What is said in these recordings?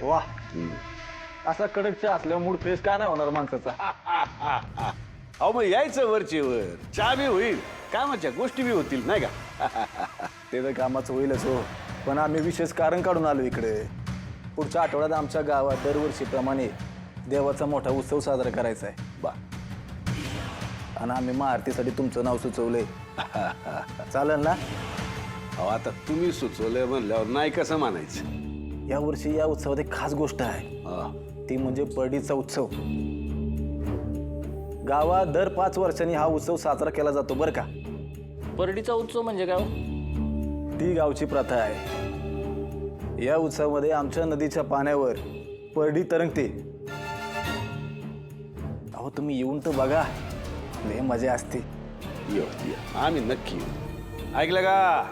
वा असा कडक चहा असल्यावर मूड फ्रेश का नाही होणार माणसाचा? अहो मग यायचं वरचे वर, चहा बी होईल, कामाच्या गोष्टी बी होतील नाही का? ते तर कामाचं होईलच हो, पण आम्ही विशेष कारण काढून आलो इकडे. पुढच्या आठवड्यात आमच्या गावात दरवर्षीप्रमाणे देवाचा मोठा उत्सव साजरा करायचा आहे. बा आणि आम्ही महाआरतीसाठी तुमचं नाव सुचवलंय. चालेल ना? अहो आता तुम्ही सुचवलंय म्हणल्यावर नाही कसं मानायचं. यावर्षी या उत्सवात एक खास गोष्ट आहे, हा. ती म्हणजे परडीचा उत्सव. गावात दर 5 वर्षांनी हा उत्सव साजरा केला जातो बरं का. परडीचा उत्सव म्हणजे काय? ती गावची प्रथा आहे. या उत्सवामध्ये आमच्या नदीच्या पाण्यावर परडी तरंगते. अहो तुम्ही येऊन तर बघा, लय मजा असते. ये आम्ही नक्की येऊ. ऐकलं का?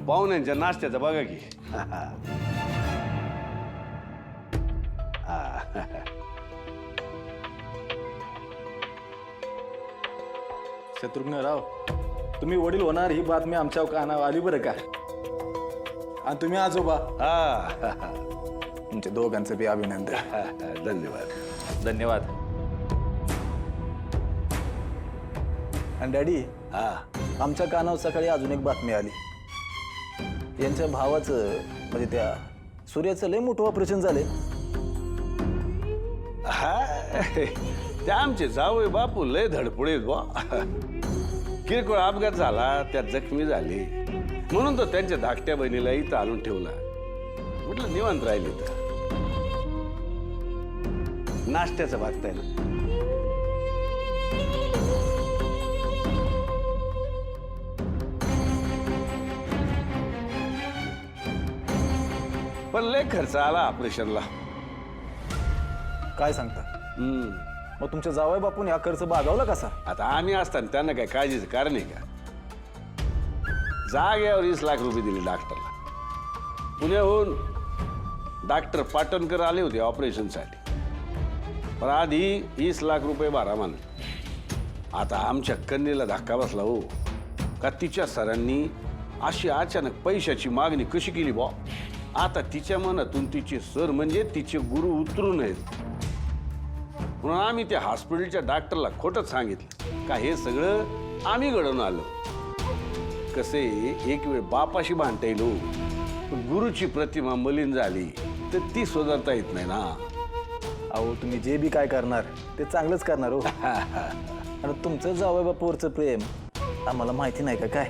पाहुण्यांच्या नाश्त्याचं बघा की. शत्रुघ्नराव, तुम्ही वडील होणार ही बातमी आमच्या कानावर आली बरं का. आणि तुम्ही आजोबा, हा. तुमच्या दोघांचं बी अभिनंदन. धन्यवाद. धन्यवाद. आणि डॅडी, हा. आमच्या कानावर सकाळी अजून एक बातमी आली. यांच्या भावाचं म्हणजे त्या सूर्याचं लय मोठं ऑपरेशन झालंय. ते आमचे जावई बापू लय धडपडे बा. किरकोळ अपघात झाला, त्यात जखमी झाले, म्हणून तो त्यांच्या धाकट्या बहिणीला इथं आणून ठेवला. म्हटलं निवांत राहिले तर नाश्त्याचं बघताय ना. पण लय खर्च आला ऑपरेशनला. काय सांगता? मग तुमच्या जावई बापून हा खर्च भागवला कसा? आता आम्ही असताना त्यांना काय काळजीचं कारण आहे का? जाग्यावर 20 लाख रुपये दिले डॉक्टरला. पुण्याहून डॉक्टर पाटणकर आले होते ऑपरेशनसाठी, पण आधी 20 लाख रुपये भरा म्हणले. आता आमच्या कन्येला धक्का बसला हो का तिच्या सरांनी अशी अचानक पैशाची मागणी कशी केली बा. आता तिच्या मनातून तिचे सर म्हणजे तिचे गुरु उतरू नयेत म्हणून आम्ही त्या हॉस्पिटलच्या डॉक्टरला खोटंच सांगितलं का हे सगळं आम्ही घडवून आलो. कसे एक वेळ बापाशी भांडता येईल, गुरुची प्रतिमा मलिन झाली तर ती सुधारता येत नाही ना. अहो तुम्ही जे बी काय करणार ते चांगलंच करणार हो. आणि तुमचं जावई बापूवरचं प्रेम आम्हाला माहिती नाही का काय?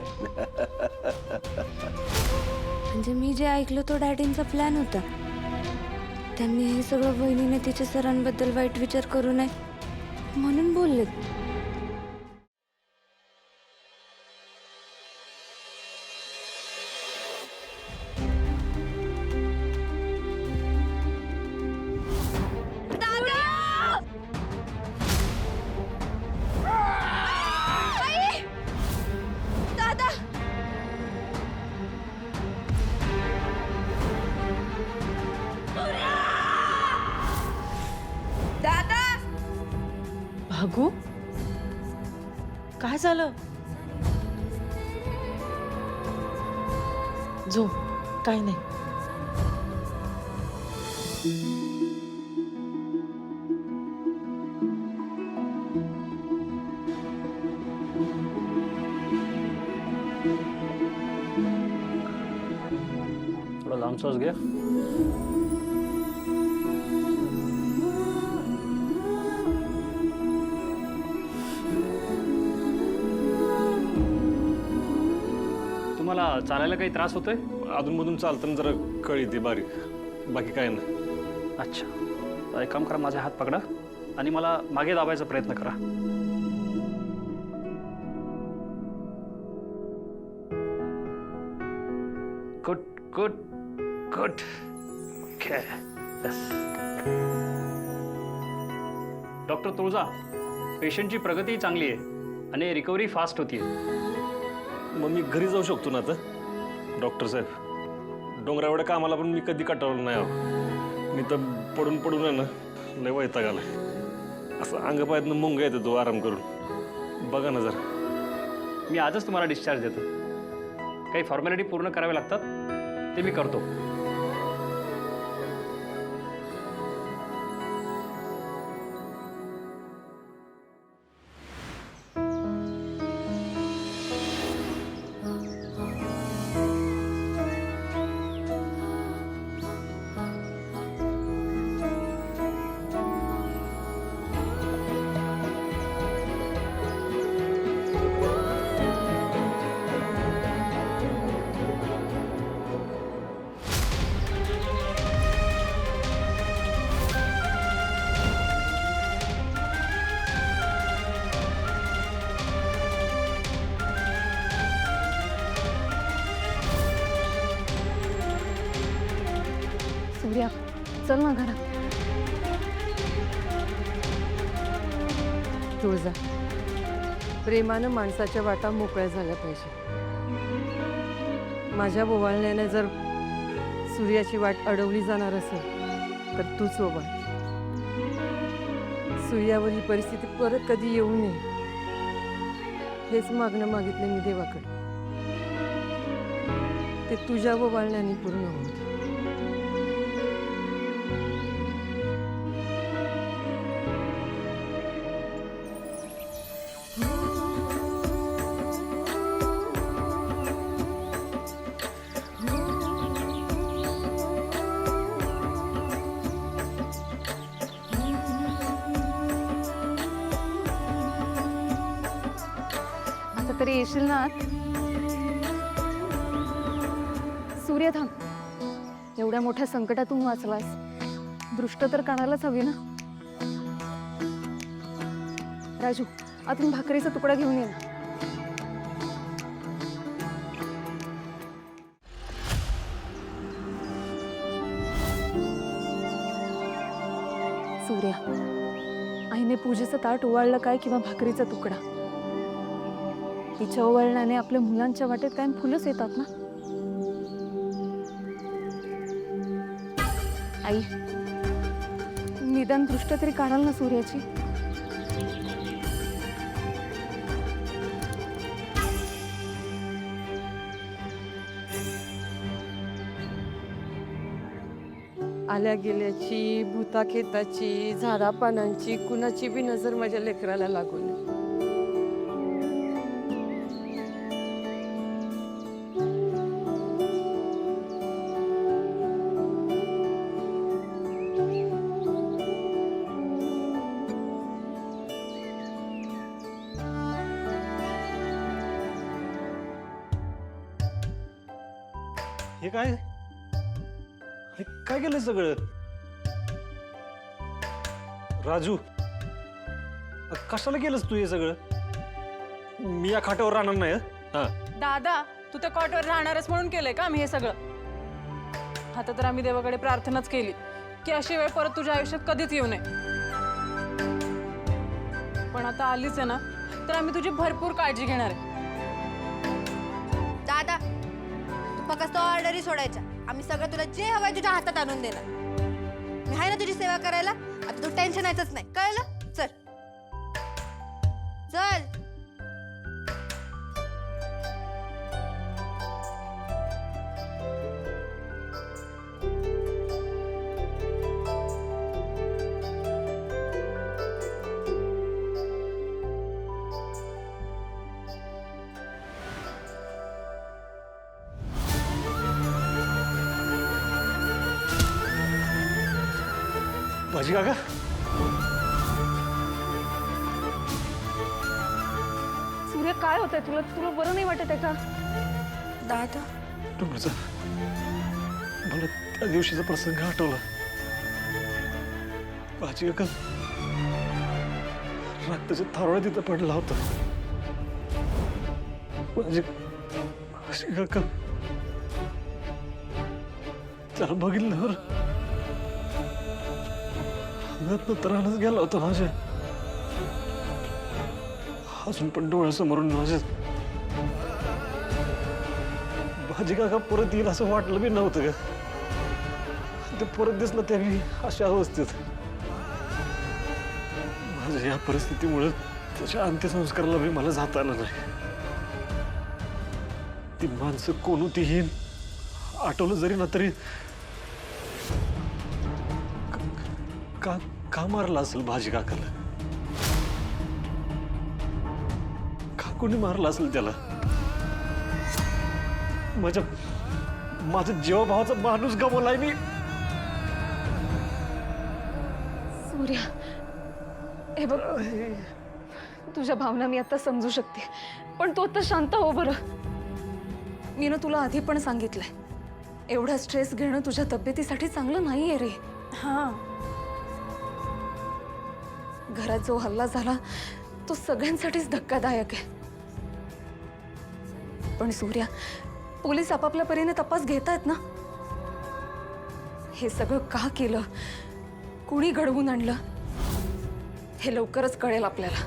म्हणजे मी जे ऐकलं तो डॅडींचा प्लॅन होता. त्यांनी हे सगळं वहिनीने तिच्या सरांबद्दल वाईट विचार करू नये म्हणून बोललेत. भागू, काय झालं? झो, काय नाही. थोडा लांब श्वास घ्या. तुम्हाला चालायला काही त्रास होतोय? अधूनमधून चालताना जरा कळ येते बारीक, बाकी काय नाही. अच्छा, तर एक काम करा, माझे हात पकडा आणि मला मागे दाबायचा प्रयत्न करा. Good good good. Okay. Doctor Tulja, पेशंटची प्रगती चांगली आहे आणि रिकव्हरी फास्ट होतीये. मग मी घरी जाऊ शकतो ना आता? डॉक्टर साहेब, डोंगरावड्या कामाला पण मी कधी कटाळलो नाही आहो. मी तर पडून पडून आहे ना लय वैताग आलाय. असं अंगपायातनं मुंग्या येतो तो आराम करून. बघा ना जरा. मी आजच तुम्हाला डिस्चार्ज देतो. काही फॉर्मॅलिटी पूर्ण कराव्या लागतात ते मी करतो. सूर्या चल ना घरात. तुळजा, प्रेमानं माणसाच्या वाटा मोकळ्या झाल्या पाहिजे. माझ्या बोवाळण्याने जर सूर्याची वाट अडवली जाणार असेल तर तूच ओवाळ. सूर्यावर ही परिस्थिती परत कधी येऊ नये हेच मागणं मागितलं मी देवाकडे. ते तुझ्या बोवाळण्याने पूर्ण होत. आता तरी येशील ना आत? सूर्य थांब. एवढ्या मोठ्या संकटातून वाचलास, दृष्ट तर काढायलाच हवी ना. राजू, आतून भाकरीचा तुकडा घेऊन ये ना. सूर्या, आईने पूजेचं ताट ओवाळलं काय किंवा भाकरीचा तुकडा, तिच्या ओवाळण्याने आपल्या मुलांच्या वाटेत कायम फुलंच येतात ना. आई, निदान दृष्ट तरी काढाल ना सूर्याची. आल्या गेल्याची, भूताखेताची, झाडा पानांची कुणाची बी नजर माझ्या लेकराला लागू नये. हे काय हे काय केलं सगळं? राजू, कशाला केलंस तू हे सगळं? मी या खाट्यावर राहणार नाही हं? हा. दादा, तू त्या कॉटवर राहणारच म्हणून केलंय का आम्ही हे सगळं? आता तर आम्ही देवाकडे प्रार्थनाच केली की अशी वेळ परत तुझ्या आयुष्यात कधीच येऊ नये. पण आता आलीच आहे ना, तर आम्ही तुझी भरपूर काळजी घेणार आहे. दादा, तू फक्त ऑर्डरी सोडायच्या. आम्ही सगळं तुला जे हवंय तुझ्या हातात आणून देणार. मी आहे ना तुझी सेवा करायला. आता तू टेन्शन यायचंच नाही, कळलं? चल चल. भाजी काका, सूर्य, काय होतंय तुला? तुला बरं नाही वाटत आहे का? दादा, डोंगरचा मला त्या दिवशीचा प्रसंग आठवला. भाजी काका रक्ताच्या थारोळ्या तिथं पडला होता. भाजी काका त्याला बघितल्यावर त्रास गेला होता माझ्या. अजून पण डोळ्यासमोरून माझ्या भाजी काका परत येईल असं वाटलं बी नव्हतं का. ते परत दिसलं त्यावेळी अशा अवस्थेत. माझ्या या परिस्थितीमुळे त्याच्या अंत्यसंस्काराला बी मला जाता आलं नाही. ती माणसं कोण होती ही आठवलं जरी ना तरी का का मारला असेल भाजी काकाला? का कोणी मारला असेल त्याला? माझ्या जीवाभावाचा माणूस गमावलाय मी. सूर्या, हे बघ, तुझ्या भावना मी आता समजू शकते, पण तू आता शांत हो बरं. मी ना तुला आधी पण सांगितलंय, एवढा स्ट्रेस घेणं तुझ्या तब्येतीसाठी चांगलं नाहीये रे. हां, घरात जो हल्ला झाला तो सगळ्यांसाठीच धक्कादायक आहे. पण सूर्या, पोलीस आपापल्या परीने तपास घेत आहेत ना. हे सगळं का केलं, कुणी घडवून आणलं, हे लवकरच कळेल आपल्याला.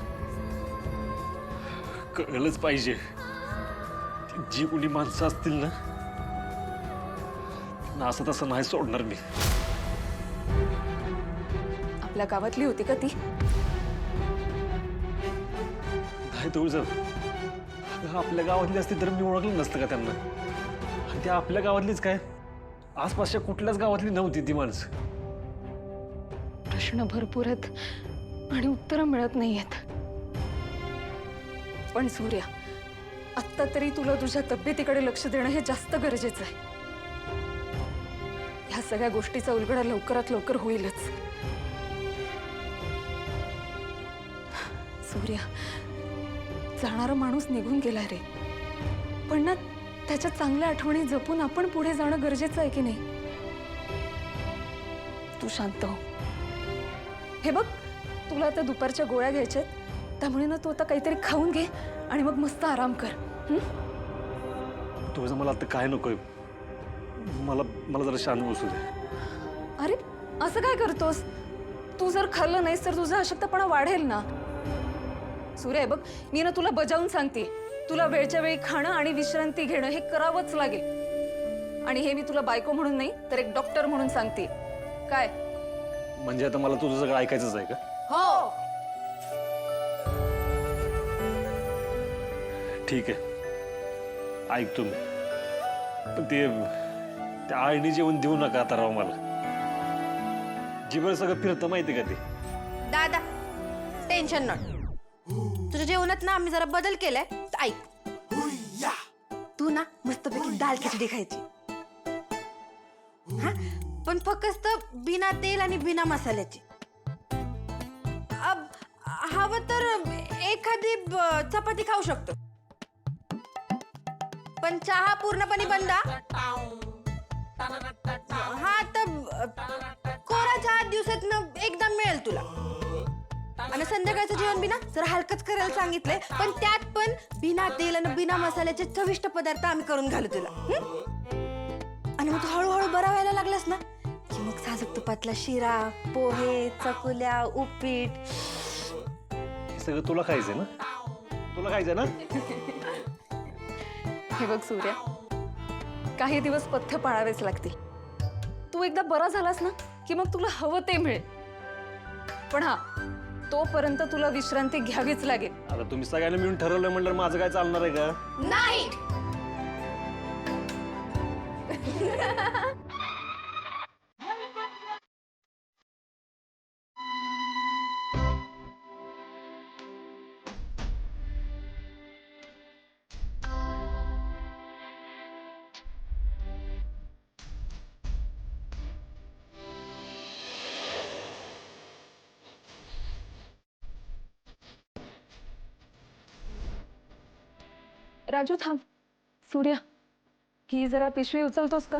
कळलंच पाहिजे. जी कोणी माणसं असतील ना, त्यांना असं तसं नाही सोडणार मी. आपल्या गावातली होती का ती? नाही तुळजाऊ, आपल्या गावातली असती तर मी ओळखलं नसतं का त्यांना? आणि त्या आपल्या गावातलीच काय, आसपासच्या कुठल्याच गावातली नव्हती ती माणसं. प्रश्न भरपूर आहेत आणि उत्तरं मिळत नाहीयेत. पण सूर्या, आत्ता तरी तुला तुझ्या तब्येतीकडे लक्ष देणं हे जास्त गरजेचं आहे. ह्या सगळ्या गोष्टीचा उलगडा लवकरात लवकर होईलच. सूर्या, जाणारा माणूस निघून गेला रे, पण ना त्याच्या चांगल्या आठवणी जपून आपण पुढे जाणं गरजेचं आहे की नाही? तू शांत हो. हे बघ, तुला आता दुपारच्या गोळ्या घ्यायच्यात, त्यामुळे ना तू आता काहीतरी खाऊन घे आणि मग मस्त आराम कर. तुझं मला आता काय नकोय, मला जरा शांत बसू दे. अरे असं काय करतोस? तू जर खाल्लं नाहीस तर तुझा अशक्तपणा वाढेल ना. सूर्य, बघ, मी ना तुला बजावून सांगते, तुला वेळच्या वेळी खाणं आणि विश्रांती घेणं हे करावंच लागेल. आणि हे मी तुला बायको म्हणून नाही तर एक डॉक्टर म्हणून सांगते. काय म्हणजे आता मला तुझं सगळं ऐकायचंच आहे का? हो. ठीक आहे, ऐकतो मी. पण त्या आळणी जेवण देऊ नका आता राव मला. जीवन सगळं फिरतं माहिती का ते? दादा, टेन्शन नॉट. तुझ्या जेवणात ना आम्ही जरा बदल केलाय, तर ऐक. तू ना मस्तपैकी दाल खिचडी खायची, हा, पण फक्त बिना तेल आणि बिना मसाल्याची. हवं तर एखादी चपाती खाऊ शकतो, पण चहा पूर्णपणे बंद. हा, तर कोरा चहा दिवसातनं एकदा मिळेल तुला. आणि संध्याकाळचं जेवण बिना जरा हलकच करायला सांगितलंय, पण त्यात पण बिना तेल आणि बिना मसाल्याचे चविष्ट पदार्थ आम्ही करून घालू तुला. आणि मग तू हळूहळू बरा व्हायला लागलास ना की मग साजूक तुपातला शिरा, पोहे, चकुल्या, उपीट हे सगळं तुला खायचंय ना? तुला खायचंय ना? हे बघ सूर्या, काही दिवस पथ्य पाळावेच लागतील. तू एकदा बरा झालास ना की मग तुला हवं ते मिळेल. पण हा, तोपर्यंत तुला विश्रांती घ्यावीच लागेल. आता तुम्ही सगळ्यांनी मिळून ठरवलं म्हणलं माझं काय चालणार आहे का? नाही. राजू थांब. सूर्या, ही जरा पिशवी उचलतोस का?